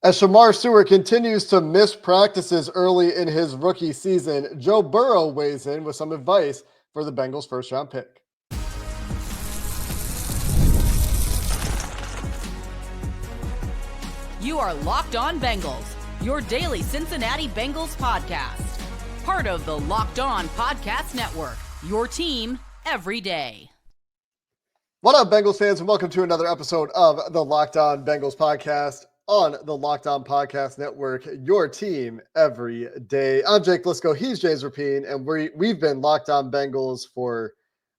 As Shamar Stewart continues to miss practices early in his rookie season, Joe Burrow weighs in with some advice for the Bengals' first-round pick. You are Locked On Bengals, your daily Cincinnati Bengals podcast. Part of the Locked On Podcast Network, your team every day. What up, Bengals fans, and welcome to another episode of the Locked On Bengals podcast on the Locked On Podcast Network, your team every day. I'm Jake Bliscoe. He's James Rapine, and we've been Locked On Bengals for,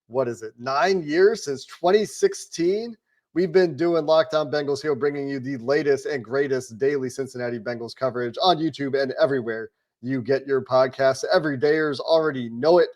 9 years? Since 2016? We've been doing Locked On Bengals here, bringing you the latest and greatest daily Cincinnati Bengals coverage on YouTube and everywhere you get your podcasts. Everydayers already know it.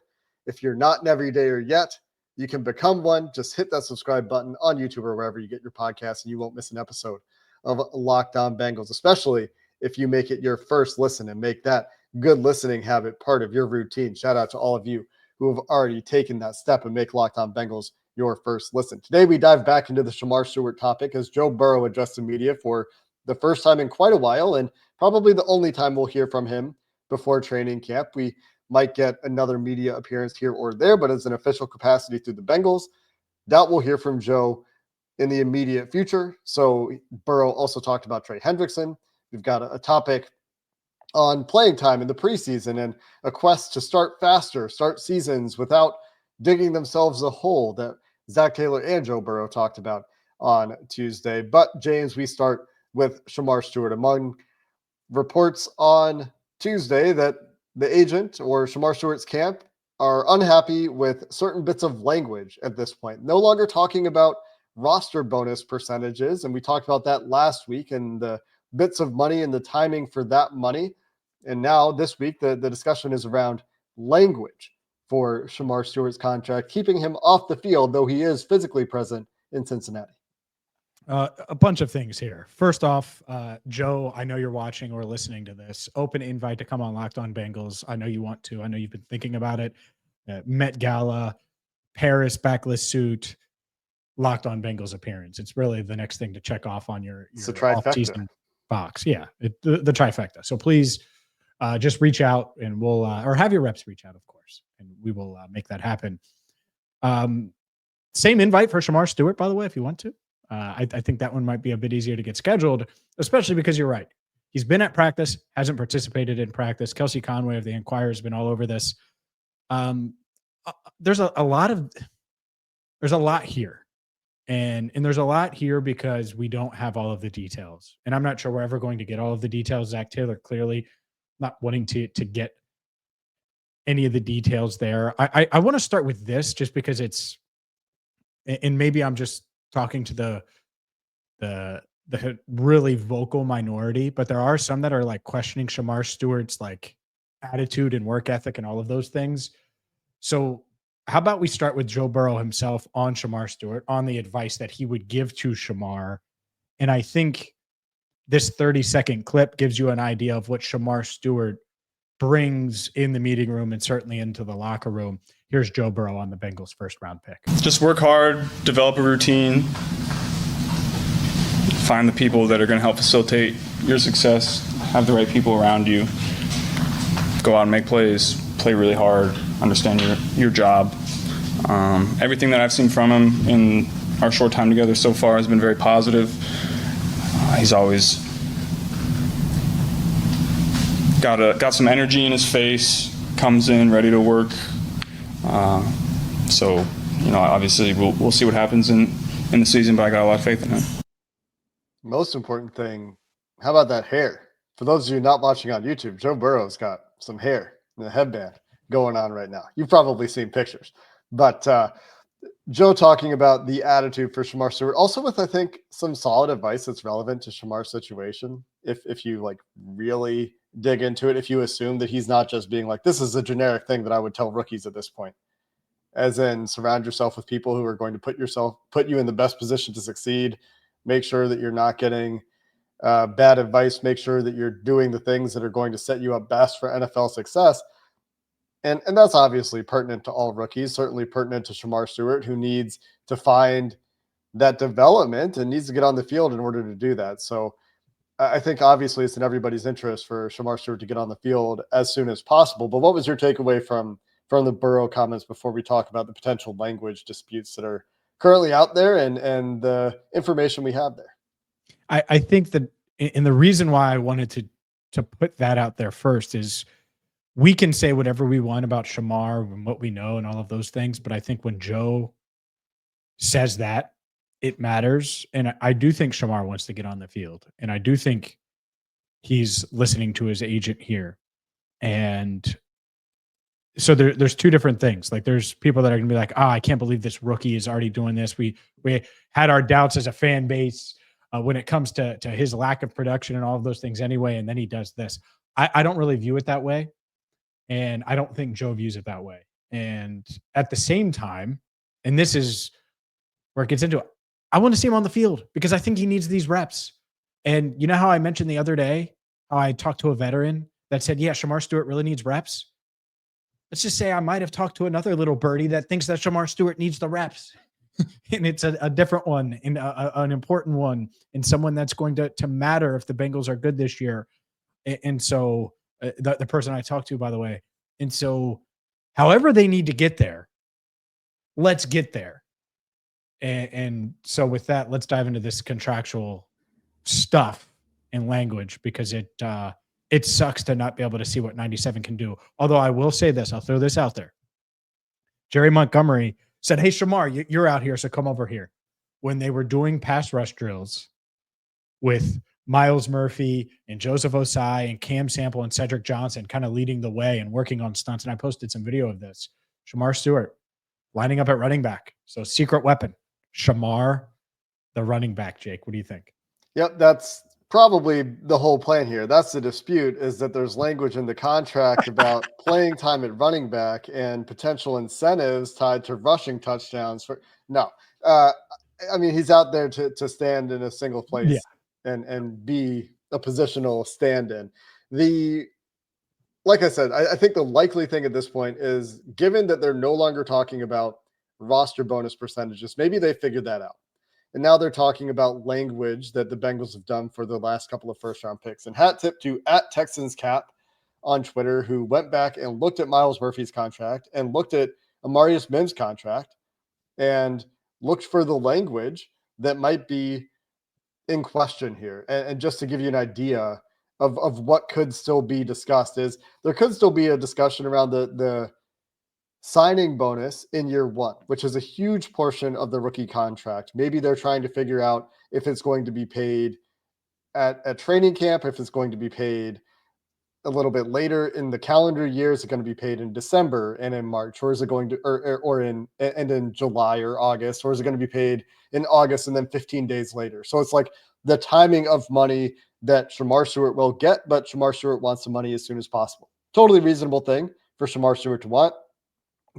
If you're not an everydayer yet, you can become one. Just hit that subscribe button on YouTube or wherever you get your podcasts, and you won't miss an episode of Locked On Bengals, especially if you make it your first listen and make that good listening habit part of your routine. Shout out to all of you who have already taken that step and make Locked On Bengals your first listen. Today, we dive back into the Shamar Stewart topic as Joe Burrow addressed the media for the first time in quite a while, and probably the only time we'll hear from him before training camp. We might get another media appearance here or there, but as an official capacity through the Bengals, doubt we'll hear from Joe in the immediate future. So Burrow also talked about Trey Hendrickson. We've got a topic on playing time in the preseason and a quest to start faster, start seasons without digging themselves a hole that Zach Taylor and Joe Burrow talked about on Tuesday. But James, we start with Shamar Stewart. Among reports on Tuesday that the agent or Shamar Stewart's camp are unhappy with certain bits of language at this point. No longer talking about roster bonus percentages, and we talked about that last week and the bits of money and the timing for that money. And now this week, the discussion is around language for Shamar Stewart's contract, keeping him off the field, though he is physically present in Cincinnati. A bunch of things here. First off, Joe, I know you're watching or listening to this. Open invite to come on Locked On Bengals. I know you want to. I know you've been thinking about it. Met Gala, Paris backless suit, Locked On Bengals appearance. It's really the next thing to check off on your off-season box. Yeah, the trifecta. So please just reach out and we'll or have your reps reach out, of course, and we will make that happen. Same invite for Shamar Stewart, by the way, if you want to. I think that one might be a bit easier to get scheduled, especially because you're right. He's been at practice, hasn't participated in practice. Kelsey Conway of the Enquirer has been all over this. There's a lot here. And there's a lot here because we don't have all of the details. And I'm not sure we're ever going to get all of the details. Zach Taylor clearly not wanting to get any of the details there. I want to start with this just because it's, and maybe I'm just talking to the really vocal minority, but there are some that are like questioning Shamar Stewart's like attitude and work ethic and all of those things. So how about we start with Joe Burrow himself on Shamar Stewart, on the advice that he would give to Shamar. And I think this 30-second clip gives you an idea of what Shamar Stewart brings in the meeting room and certainly into the locker room. Here's Joe Burrow on the Bengals' first-round pick. Just work hard, develop a routine, find the people that are going to help facilitate your success, have the right people around you, go out and make plays, play really hard, understand your job. Everything that I've seen from him in our short time together so far has been very positive. He's always got some energy in his face, comes in ready to work. So, obviously we'll see what happens in the season, but I got a lot of faith in him. Most important thing, how about that hair? For those of you not watching on YouTube, Joe Burrow's got some hair and a headband going on right now. You've probably seen pictures. But Joe talking about the attitude for Shamar Stewart, also with, I think, some solid advice that's relevant to Shamar's situation. If you like really dig into it, if you assume that he's not just being like, this is a generic thing that I would tell rookies at this point, as in surround yourself with people who are going to put you in the best position to succeed. Make sure that you're not getting bad advice. Make sure that you're doing the things that are going to set you up best for NFL success. And that's obviously pertinent to all rookies, certainly pertinent to Shamar Stewart, who needs to find that development and needs to get on the field in order to do that. So I think obviously it's in everybody's interest for Shamar Stewart to get on the field as soon as possible. But what was your takeaway from the Burrow comments before we talk about the potential language disputes that are currently out there and the information we have there? I think that, and the reason why I wanted to put that out there first is we can say whatever we want about Shamar and what we know and all of those things, but I think when Joe says that, it matters. And I do think Shamar wants to get on the field. And I do think he's listening to his agent here. And so there's two different things. Like there's people that are going to be like, I can't believe this rookie is already doing this. We had our doubts as a fan base when it comes to his lack of production and all of those things anyway. And then he does this. I don't really view it that way. And I don't think Joe views it that way. And at the same time, and this is where it gets into it, I want to see him on the field because I think he needs these reps. And you know how I mentioned the other day, how I talked to a veteran that said, yeah, Shamar Stewart really needs reps. Let's just say I might have talked to another little birdie that thinks that Shamar Stewart needs the reps. And it's a different one and an important one and someone that's going to matter if the Bengals are good this year. And so the person I talked to, by the way. And so however they need to get there, let's get there. And so with that, let's dive into this contractual stuff and language because it sucks to not be able to see what 97 can do. Although I will say this, I'll throw this out there. Jerry Montgomery said, hey, Shamar, you're out here, so come over here. When they were doing pass rush drills with Miles Murphy and Joseph Osai and Cam Sample and Cedric Johnson kind of leading the way and working on stunts, and I posted some video of this, Shamar Stewart lining up at running back. So secret weapon, Shamar, the running back. Jake, what do you think? Yep, that's probably the whole plan here. That's the dispute, is that there's language in the contract about playing time at running back and potential incentives tied to rushing touchdowns. I mean, he's out there to stand in a single place and be a positional stand-in. Like I said, I think the likely thing at this point is, given that they're no longer talking about roster bonus percentages, maybe they figured that out. And now they're talking about language that the Bengals have done for the last couple of first-round picks. And hat tip to @TexansCap on Twitter, who went back and looked at Miles Murphy's contract and looked at Amarius Mims' contract and looked for the language that might be in question here. And just to give you an idea of what could still be discussed, is there could still be a discussion around the signing bonus in year one, which is a huge portion of the rookie contract. Maybe they're trying to figure out if it's going to be paid at training camp, if it's going to be paid a little bit later in the calendar year. Is it going to be paid in December and in March, or is it going to, or in July or August, or is it going to be paid in August and then 15 days later? So it's like the timing of money that Shamar Stewart will get, but Shamar Stewart wants the money as soon as possible. Totally reasonable thing for Shamar Stewart to want.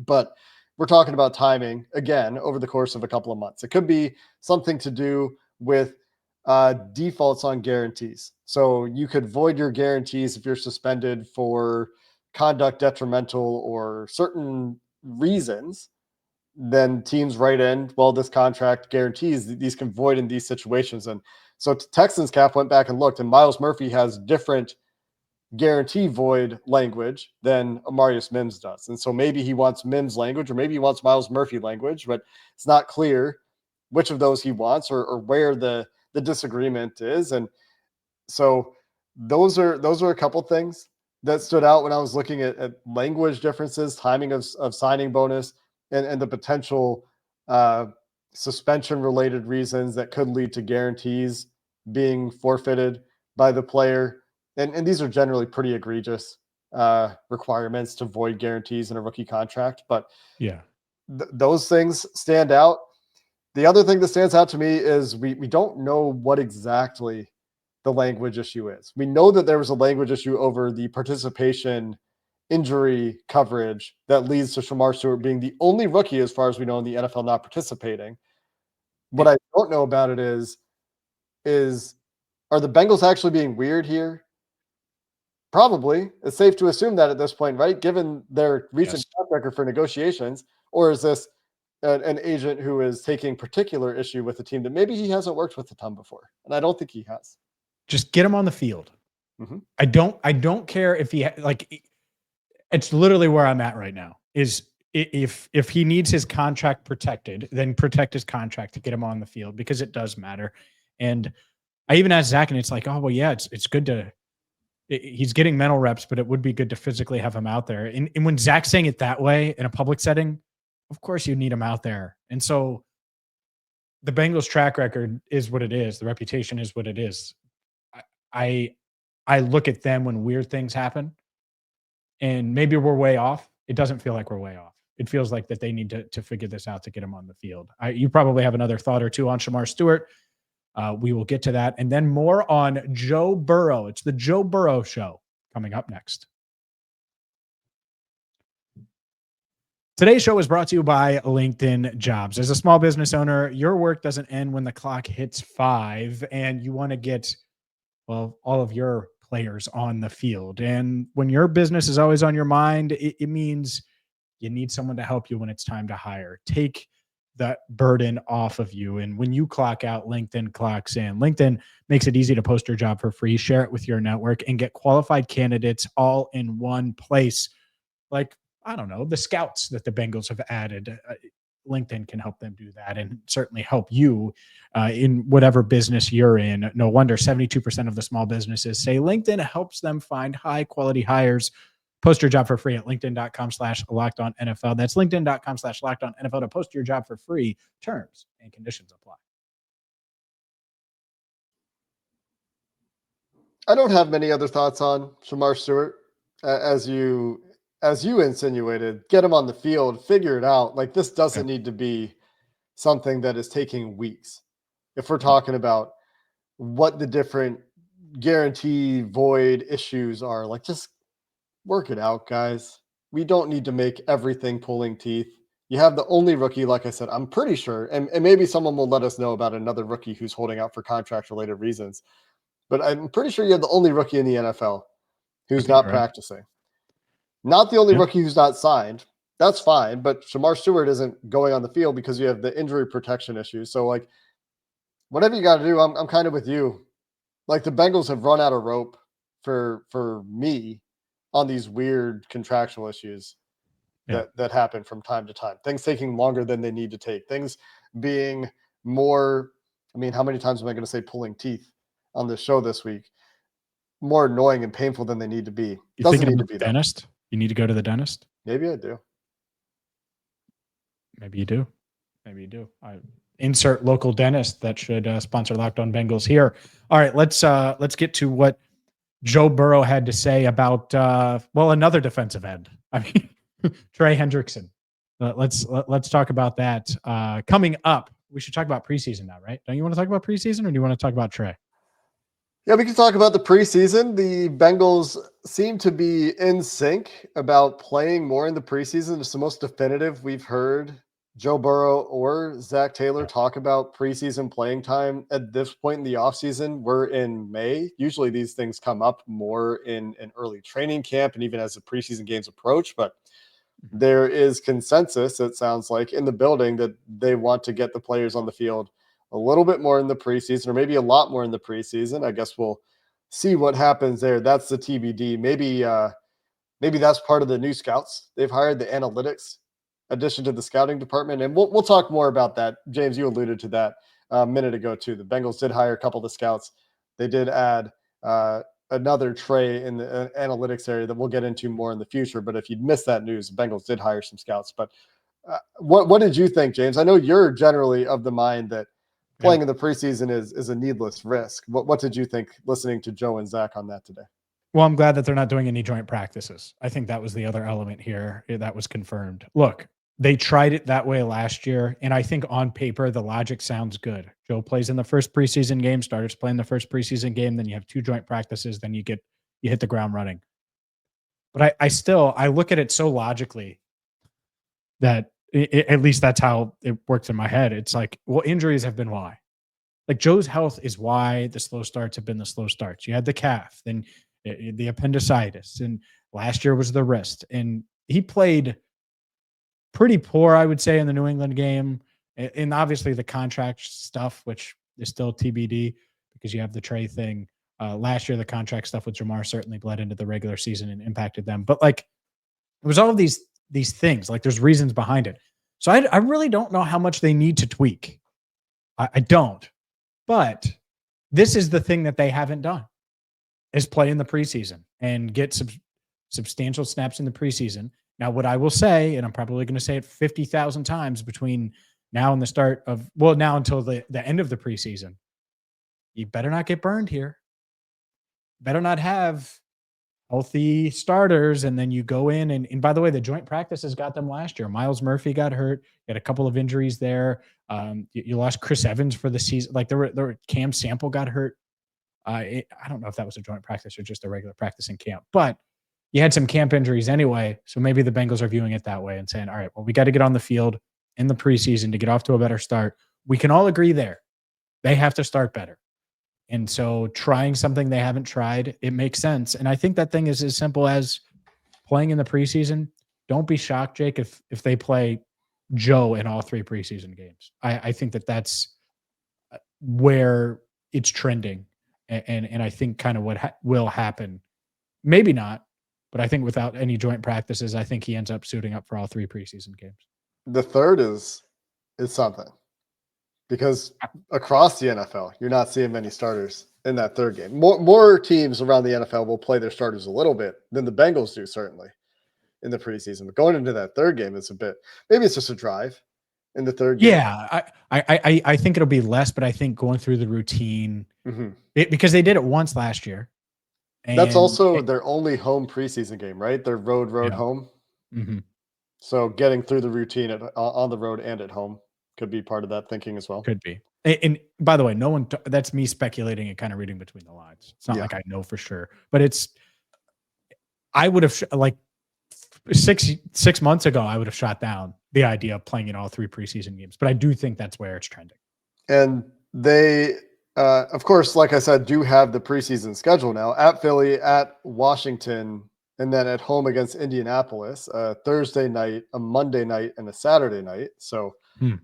But we're talking about timing again over the course of a couple of months. It could be something to do with defaults on guarantees. So you could void your guarantees if you're suspended for conduct detrimental or certain reasons. Then teams write in, well, this contract guarantees these can void in these situations. And so Texans Cap went back and looked, and Miles Murphy has different guarantee void language than Amarius Mims does. And so maybe he wants Mims language, or maybe he wants Miles Murphy language, but it's not clear which of those he wants or where the disagreement is. And so those are a couple things that stood out when I was looking at language differences, timing of signing bonus, and the potential suspension related reasons that could lead to guarantees being forfeited by the player. And these are generally pretty egregious requirements to void guarantees in a rookie contract. But yeah, those things stand out. The other thing that stands out to me is we don't know what exactly the language issue is. We know that there was a language issue over the participation injury coverage that leads to Shamar Stewart being the only rookie, as far as we know, in the NFL not participating. What I don't know about it is are the Bengals actually being weird here? Probably. It's safe to assume that at this point, right? Given their recent track record for negotiations, or is this an agent who is taking particular issue with a team that maybe he hasn't worked with a ton before? And I don't think he has. Just get him on the field. Mm-hmm. I don't care if he it's literally where I'm at right now is if he needs his contract protected, then protect his contract to get him on the field because it does matter. And I even asked Zach and it's like, oh, well, yeah, it's good to, he's getting mental reps, but it would be good to physically have him out there. And when Zach's saying it that way in a public setting, of course you need him out there. And so the Bengals track record is what it is. The reputation is what it is. I look at them when weird things happen and maybe we're way off. It doesn't feel like we're way off. It feels like that they need to figure this out to get him on the field. You probably have another thought or two on Shamar Stewart. We will get to that. And then more on Joe Burrow. It's the Joe Burrow show coming up next. Today's show is brought to you by LinkedIn Jobs. As a small business owner, your work doesn't end when the clock hits 5 and you want to get, well, all of your players on the field. And when your business is always on your mind, it means you need someone to help you when it's time to hire. Take that burden off of you. And when you clock out, LinkedIn clocks in. LinkedIn makes it easy to post your job for free, share it with your network, and get qualified candidates all in one place. Like, I don't know, the scouts that the Bengals have added. LinkedIn can help them do that and certainly help you in whatever business you're in. No wonder 72% of the small businesses say LinkedIn helps them find high quality hires. Post your job for free at linkedin.com/lockedonnfl. That's linkedin.com/lockedonnfl to post your job for free. Terms and conditions apply. I don't have many other thoughts on Shamar Stewart. As you insinuated, get him on the field, figure it out. Like, this doesn't need to be something that is taking weeks. If we're talking about what the different guarantee void issues are, like, just work it out, guys. We don't need to make everything pulling teeth. You have the only rookie, like I said, I'm pretty sure, and maybe someone will let us know about another rookie who's holding out for contract-related reasons, but I'm pretty sure you have the only rookie in the NFL who's not practicing. Not the only rookie who's not signed. That's fine, but Shamar Stewart isn't going on the field because you have the injury protection issues. So, like, whatever you got to do, I'm kind of with you. Like, the Bengals have run out of rope for me on these weird contractual issues that happen from time to time. Things taking longer than they need to take. Things being more, I mean, how many times am I going to say pulling teeth on this show this week? More annoying and painful than they need to be. Doesn't need to be dentist? That. You need to go to the dentist? Maybe I do. Maybe you do. Maybe you do. Insert local dentist that should sponsor Locked On Bengals here. All right, let's get to what Joe Burrow had to say about another defensive end. I mean, Trey Hendrickson. Let's talk about that coming up. We should talk about preseason now, right? Don't you want to talk about preseason, or do you want to talk about Trey? Yeah, we can talk about the preseason. The Bengals seem to be in sync about playing more in the preseason. It's the most definitive we've heard Joe Burrow or Zach Taylor talk about preseason playing time at this point in the offseason. We're in May. Usually these things come up more in early training camp and even as the preseason games approach. But there is consensus, it sounds like, in the building that they want to get the players on the field a little bit more in the preseason, or maybe a lot more in the preseason. I guess we'll see what happens there. That's the TBD. Maybe that's part of the new scouts they've hired, the analytics addition to the scouting department. And we'll talk more about that. James, you alluded to that a minute ago too. The Bengals did hire a couple of the scouts. They did add another Trey in the analytics area that we'll get into more in the future. But if you'd missed that news, the Bengals did hire some scouts. But what did you think, James? I know you're generally of the mind that playing in the preseason is a needless risk. What did you think listening to Joe and Zach on that today? Well, I'm glad that they're not doing any joint practices. I think that was the other element here that was confirmed. Look, they tried it that way last year, and I think on paper the logic sounds good. Joe plays in the first preseason game, starters play in the first preseason game, then you have 2 joint practices, then you hit the ground running. But I look at it so logically that at least that's how it works in my head. It's like, well, injuries have been why. Like, Joe's health is why the slow starts have been the slow starts. You had the calf, then the appendicitis, and last year was the wrist. And he played pretty poor, I would say, in the New England game. And obviously the contract stuff, which is still TBD because you have the Trey thing. Last year, the contract stuff with Shamar certainly bled into the regular season and impacted them. But like, it was all of these things. Like, there's reasons behind it. So I really don't know how much they need to tweak. I don't. But this is the thing that they haven't done, is play in the preseason and get substantial snaps in the preseason. Now, what I will say, and I'm probably going to say it 50,000 times between now and the start of, now until the end of the preseason, you better not get burned here. Better not have healthy starters, and then you go in and by the way, the joint practices got them last year. Miles Murphy got hurt. You had a couple of injuries there. You lost Chris Evans for the season. Like there were Cam Sample got hurt. I don't know if that was a joint practice or just a regular practice in camp, but you had some camp injuries anyway. So maybe the Bengals are viewing it that way and saying, all right, well, we got to get on the field in the preseason to get off to a better start. We can all agree there. They have to start better. And so trying something they haven't tried, it makes sense. And I think that thing is as simple as playing in the preseason. Don't be shocked, Jake, if they play Joe in all 3 preseason games. I think that's where it's trending. And I think kind of what will happen. Maybe not, but I think without any joint practices, I think he ends up suiting up for all 3 preseason games. The third is something. Because across the NFL, you're not seeing many starters in that third game. More teams around the NFL will play their starters a little bit than the Bengals do, certainly, in the preseason. But going into that third game, it's maybe it's just a drive in the third game. Yeah, I think it'll be less, but I think going through the routine, because they did it once last year. And that's also their only home preseason game, right? Their road home. Mm-hmm. So getting through the routine on the road and at home could be part of that thinking as well. Could be. And by the way, that's me speculating and kind of reading between the lines. It's not like I know for sure, but I would have like 6 months ago, I would have shot down the idea of playing in all 3 preseason games, but I do think that's where it's trending. And they, of course, like I said, do have the preseason schedule now at Philly, at Washington, and then at home against Indianapolis, a Thursday night, a Monday night, and a Saturday night. So it'll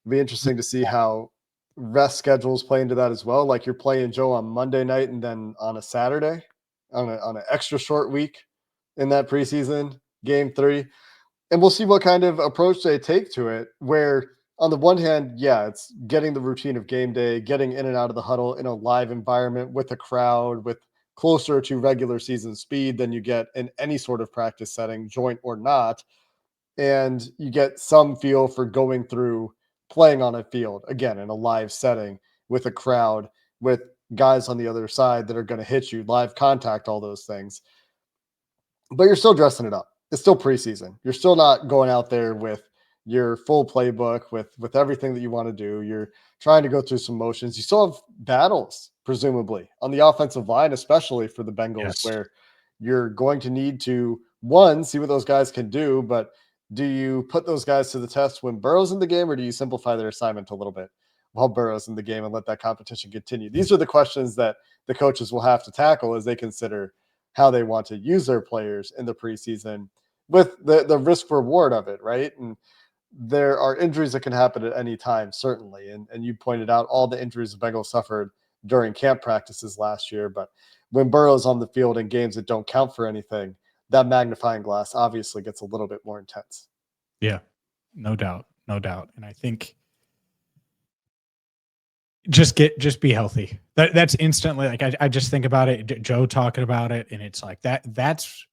be interesting to see how rest schedules play into that as well. Like you're playing Joe on Monday night and then on a Saturday on an extra short week in that preseason game 3. And we'll see what kind of approach they take to it, where on the one hand, it's getting the routine of game day, getting in and out of the huddle in a live environment with a crowd, with closer to regular season speed than you get in any sort of practice setting, joint or not. And you get some feel for going through playing on a field, again, in a live setting with a crowd, with guys on the other side that are going to hit you, live contact, all those things. But you're still dressing it up. It's still preseason. You're still not going out there with your full playbook, with everything that you want to do. You're trying to go through some motions. You still have battles, presumably, on the offensive line, especially for the Bengals, where you're going to need to, one, see what those guys can do, but do you put those guys to the test when Burrow's in the game, or do you simplify their assignment a little bit while Burrow's in the game and let that competition continue? These are the questions that the coaches will have to tackle as they consider how they want to use their players in the preseason with the risk reward of it, right? And there are injuries that can happen at any time, certainly. And you pointed out all the injuries the Bengals suffered during camp practices last year. But when Burrow's on the field in games that don't count for anything, that magnifying glass obviously gets a little bit more intense. Yeah, no doubt. And I think just be healthy. That's instantly, like, I just think about it, Joe talking about it, and it's like that's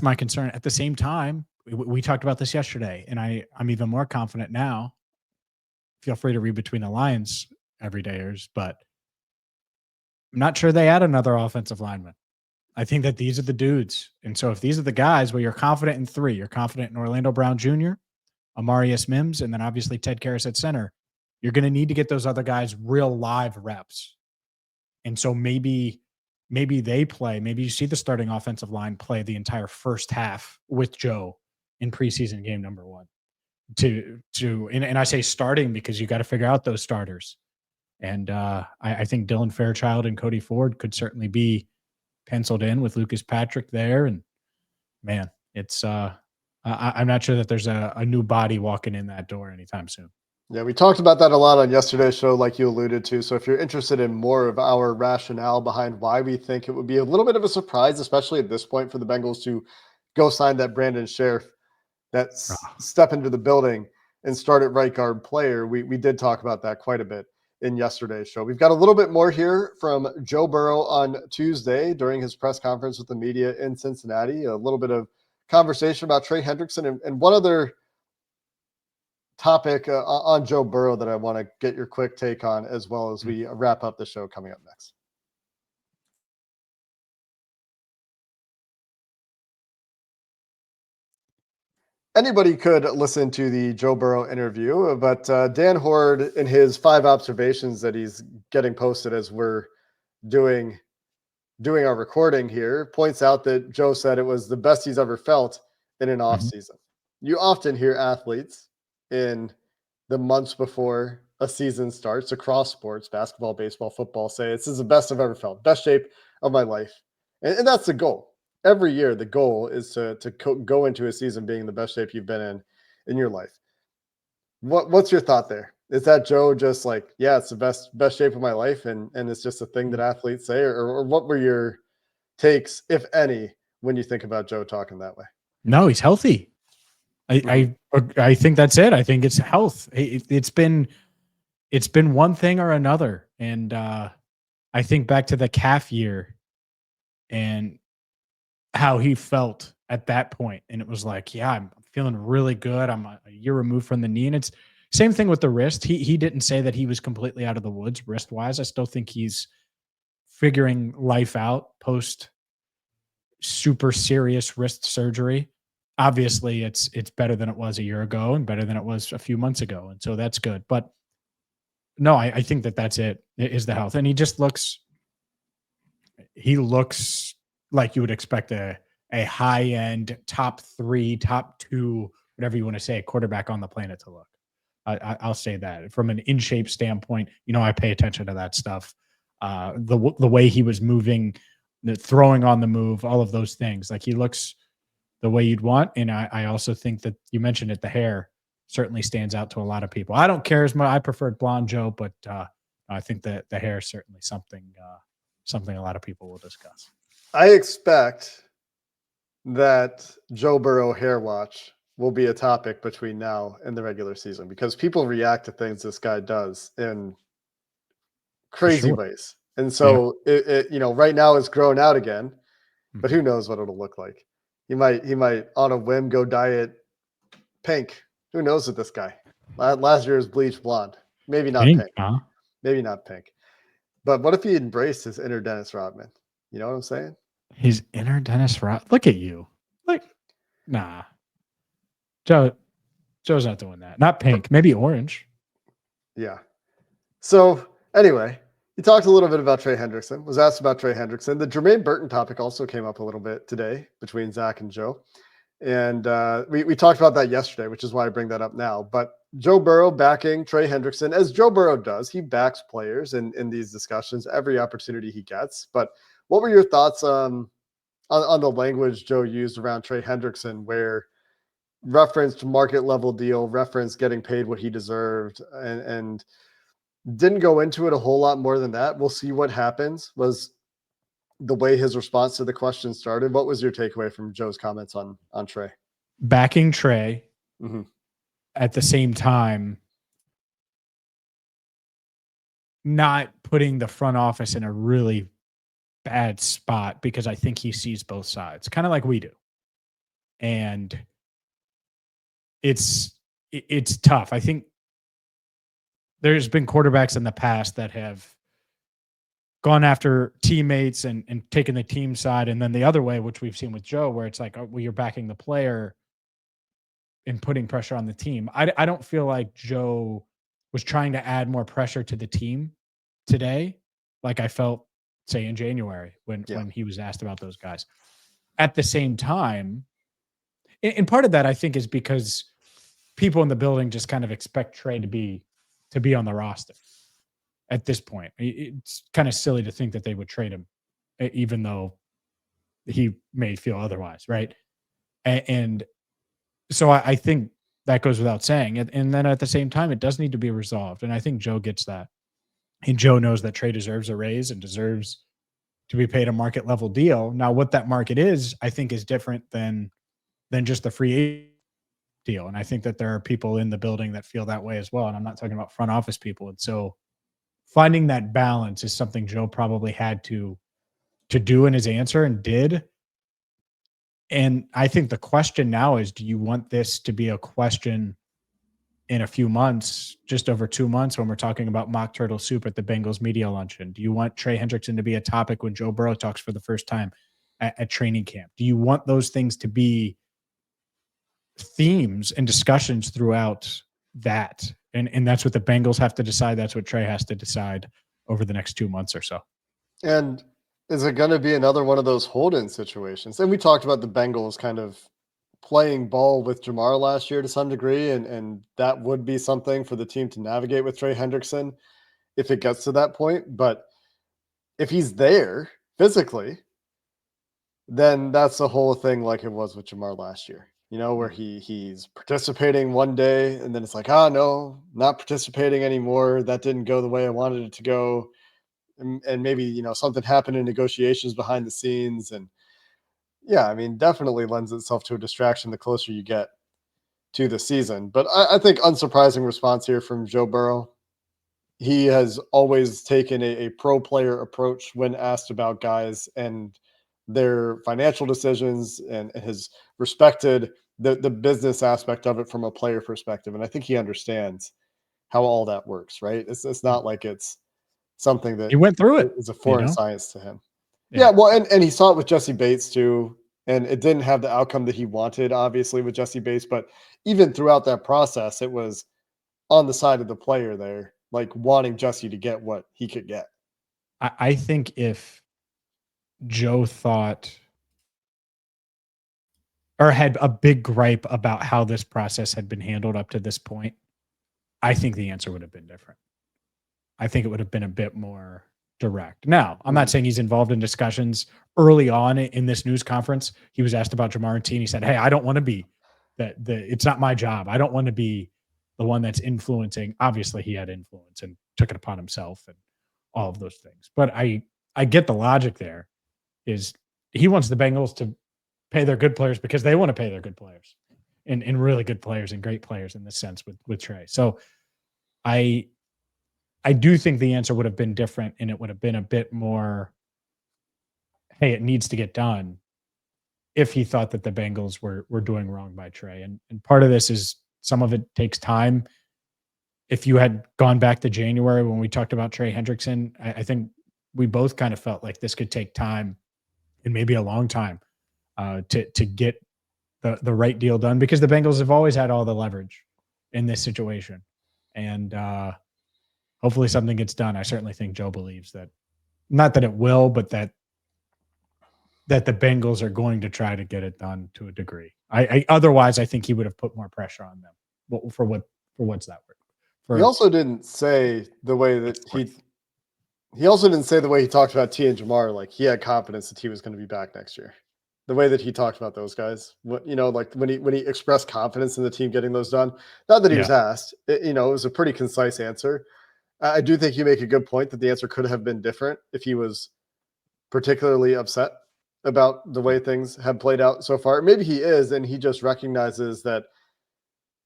my concern. At the same time, we talked about this yesterday, and I'm even more confident now. Feel free to read between the lines, everydayers, but I'm not sure they add another offensive lineman. I think that these are the dudes. And so if these are the guys where you're confident in 3, you're confident in Orlando Brown Jr., Amarius Mims, and then obviously Ted Karras at center, you're going to need to get those other guys real live reps. And so maybe they play, maybe you see the starting offensive line play the entire first half with Joe in preseason game number 1 and I say starting because you got to figure out those starters. And I think Dylan Fairchild and Cody Ford could certainly be penciled in with Lucas Patrick there. And man, it's I'm not sure that there's a new body walking in that door anytime soon. Yeah, we talked about that a lot on yesterday's show, like you alluded to. So if you're interested in more of our rationale behind why we think it would be a little bit of a surprise, especially at this point for the Bengals to go sign that Brandon Sheriff, that step into the building and start at right guard player, we did talk about that quite a bit in yesterday's show. We've got a little bit more here from Joe Burrow on Tuesday during his press conference with the media in Cincinnati, a little bit of conversation about Trey Hendrickson and one other topic on Joe Burrow that I want to get your quick take on as well as we wrap up the show coming up next. Anybody could listen to the Joe Burrow interview, but Dan Horde, in his 5 observations that he's getting posted as we're doing our recording here, points out that Joe said it was the best he's ever felt in an off season. You often hear athletes in the months before a season starts across sports, basketball, baseball, football, say this is the best I've ever felt, best shape of my life. And that's the goal. Every year, the goal is to go into a season being the best shape you've been in your life. What's your thought there? Is that Joe just like, yeah, it's the best shape of my life, and it's just a thing that athletes say, or what were your takes, if any, when you think about Joe talking that way? No, he's healthy. I think that's it. I think it's health. It's been one thing or another, and I think back to the calf year and how he felt at that point, and it was like, yeah, I'm feeling really good. I'm a year removed from the knee, and it's same thing with the wrist. He didn't say that he was completely out of the woods wrist wise. I still think he's figuring life out post super serious wrist surgery. Obviously, it's better than it was a year ago and better than it was a few months ago, and so that's good. But no, I think that's it is the health, and he looks like you would expect a high end top 3, top 2, whatever you want to say, quarterback on the planet to look. I'll say that from an in shape standpoint. I pay attention to that stuff. The way he was moving, the throwing on the move, all of those things. Like, he looks the way you'd want. And I also think that you mentioned it, the hair certainly stands out to a lot of people. I don't care as much. I preferred blonde Joe, but I think that the hair is certainly something a lot of people will discuss. I expect that Joe Burrow hair watch will be a topic between now and the regular season, because people react to things this guy does in crazy ways. And so it right now it's grown out again, but who knows what it'll look like. He might on a whim go dye it pink. Who knows with this guy? Last year was bleached blonde. Maybe not pink. Huh? Maybe not pink. But what if he embraced his inner Dennis Rodman? You know what I'm saying? His inner Dennis Rodman. Look at you. Nah. Joe's not doing that. Not pink. Maybe orange. Yeah. So anyway, he talked a little bit about Trey Hendrickson, was asked about Trey Hendrickson. The Jermaine Burton topic also came up a little bit today between Zach and Joe. And we talked about that yesterday, which is why I bring that up now. But Joe Burrow backing Trey Hendrickson, as Joe Burrow does. He backs players in these discussions every opportunity he gets. But what were your thoughts on the language Joe used around Trey Hendrickson, where referenced market level deal, referenced getting paid what he deserved, and didn't go into it a whole lot more than that? We'll see what happens, was the way his response to the question started. What was your takeaway from Joe's comments on Trey? Backing Trey at the same time, not putting the front office in a really bad spot, because I think he sees both sides, kind of like we do. And it's tough. I think there's been quarterbacks in the past that have gone after teammates and taken the team side, and then the other way, which we've seen with Joe, where it's like, oh, well, you're backing the player and putting pressure on the team. I don't feel like Joe was trying to add more pressure to the team today, like I felt, say, in January when he was asked about those guys. At the same time, and part of that, I think, is because people in the building just kind of expect Trey to be on the roster at this point. It's kind of silly to think that they would trade him, even though he may feel otherwise, right? And so I think that goes without saying. And then at the same time, it does need to be resolved. And I think Joe gets that. And Joe knows that Trey deserves a raise and deserves to be paid a market level deal. Now, what that market is, I think, is different than just the free agent deal. And I think that there are people in the building that feel that way as well. And I'm not talking about front office people. And so finding that balance is something Joe probably had to do in his answer and did. And I think the question now is, do you want this to be a question in a few months, just over 2 months, when we're talking about mock turtle soup at the Bengals media luncheon? Do you want Trey Hendrickson to be a topic when Joe Burrow talks for the first time at training camp? Do you want those things to be themes and discussions throughout that? And that's what the Bengals have to decide. That's what Trey has to decide over the next 2 months or so. And is it going to be another one of those hold-in situations? And we talked about the Bengals kind of playing ball with Shamar last year to some degree, and that would be something for the team to navigate with Trey Hendrickson if it gets to that point. But if he's there physically, then that's the whole thing like it was with Shamar last year, where he's participating one day and then it's like, no, not participating anymore. That didn't go the way I wanted it to go. And maybe, something happened in negotiations behind the scenes. And yeah, I mean, definitely lends itself to a distraction the closer you get to the season. But I think unsurprising response here from Joe Burrow. He has always taken a pro player approach when asked about guys and their financial decisions, and has respected the business aspect of it from a player perspective. And I think he understands how all that works, right? It's not like it's something that He went through it. Is a foreign science to him. Yeah. Well, and he saw it with Jesse Bates too, and it didn't have the outcome that he wanted, obviously, with Jesse Bates. But even throughout that process, it was on the side of the player there, like wanting Jesse to get what he could get. I think if Joe thought or had a big gripe about how this process had been handled up to this point, I think the answer would have been different. I think it would have been a bit more direct. Now, I'm not saying he's involved in discussions early on in this news conference. He was asked about Jamar and T, and he said, "Hey, I don't want to be it's not my job. I don't want to be the one that's influencing." Obviously, he had influence and took it upon himself and all of those things. But I get the logic there. Is he wants the Bengals to pay their good players because they want to pay their good players and really good players and great players in this sense with Trey. So I do think the answer would have been different, and it would have been a bit more, hey, it needs to get done, if he thought that the Bengals were doing wrong by Trey. And part of this is some of it takes time. If you had gone back to January when we talked about Trey Hendrickson, I think we both kind of felt like this could take time and maybe a long time to get the right deal done, because the Bengals have always had all the leverage in this situation. And hopefully something gets done. I certainly think Joe believes that, not that it will, but that the Bengals are going to try to get it done to a degree. Otherwise, I think he would have put more pressure on them. For what's that word? He also didn't say the way that he also didn't say the way he talked about T and Jamar, like he had confidence that T was going to be back next year. The way that he talked about those guys, like when he expressed confidence in the team getting those done, not that he was asked, it was a pretty concise answer. I do think you make a good point that the answer could have been different if he was particularly upset about the way things have played out so far. Maybe he is, and he just recognizes that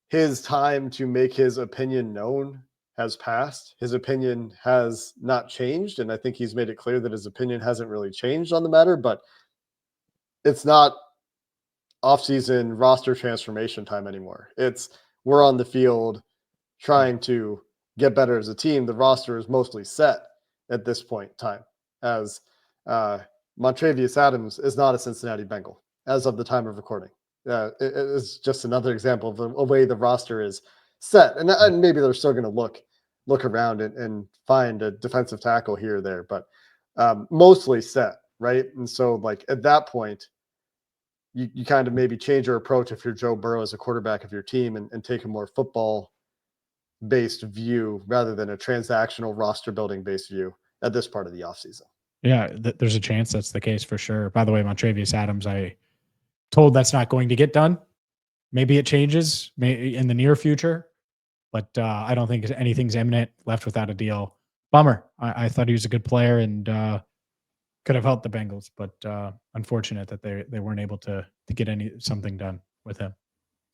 his time to make his opinion known has passed. His opinion has not changed, and I think he's made it clear that his opinion hasn't really changed on the matter, but it's not off-season roster transformation time anymore. It's we're on the field trying to get better as a team. The roster is mostly set at this point in time, as Montravius Adams is not a Cincinnati Bengal as of the time of recording. It is just another example of the way the roster is set. And maybe they're still going to look around and find a defensive tackle here or there, but mostly set, right? And so like at that point, you kind of maybe change your approach if you're Joe Burrow as a quarterback of your team and take a more football-based view rather than a transactional roster-building based view at this part of the offseason. Yeah, there's a chance that's the case for sure. By the way, Montravius Adams, I told that's not going to get done. Maybe it changes in the near future, but I don't think anything's imminent. Left without a deal. Bummer. I thought he was a good player and could have helped the Bengals, but unfortunate that they weren't able to get something done with him.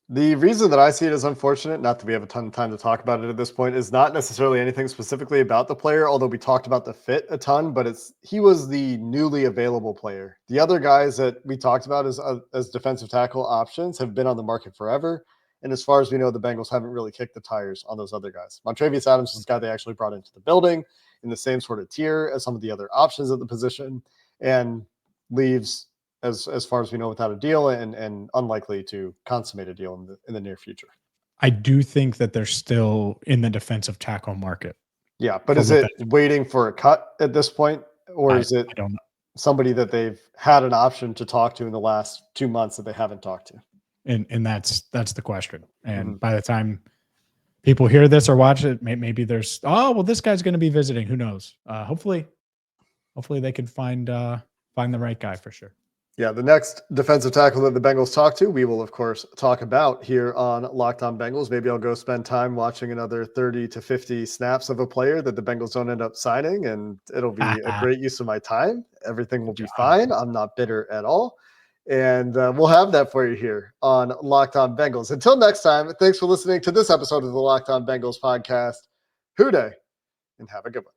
The reason that I see it as unfortunate, not that we have a ton of time to talk about it at this point, is not necessarily anything specifically about the player, although we talked about the fit a ton, but he was the newly available player. The other guys that we talked about as defensive tackle options have been on the market forever. And as far as we know, the Bengals haven't really kicked the tires on those other guys. Montravius Adams is the guy they actually brought into the building in the same sort of tier as some of the other options at the position, and leaves as far as we know without a deal and unlikely to consummate a deal in the near future. I do think that they're still in the defensive tackle market. Yeah, but is it waiting for a cut at this point, or is it somebody that they've had an option to talk to in the last 2 months that they haven't talked to? And that's the question. And by the time people hear this or watch it, maybe there's this guy's going to be visiting. Who knows? Hopefully they can find the right guy for sure. Yeah, the next defensive tackle that the Bengals talk to, we will, of course, talk about here on Locked On Bengals. Maybe I'll go spend time watching another 30 to 50 snaps of a player that the Bengals don't end up signing, and it'll be a great use of my time. Everything will be fine. I'm not bitter at all. And we'll have that for you here on Locked On Bengals. Until next time, thanks for listening to this episode of the Locked On Bengals podcast. Hoo day, and have a good one.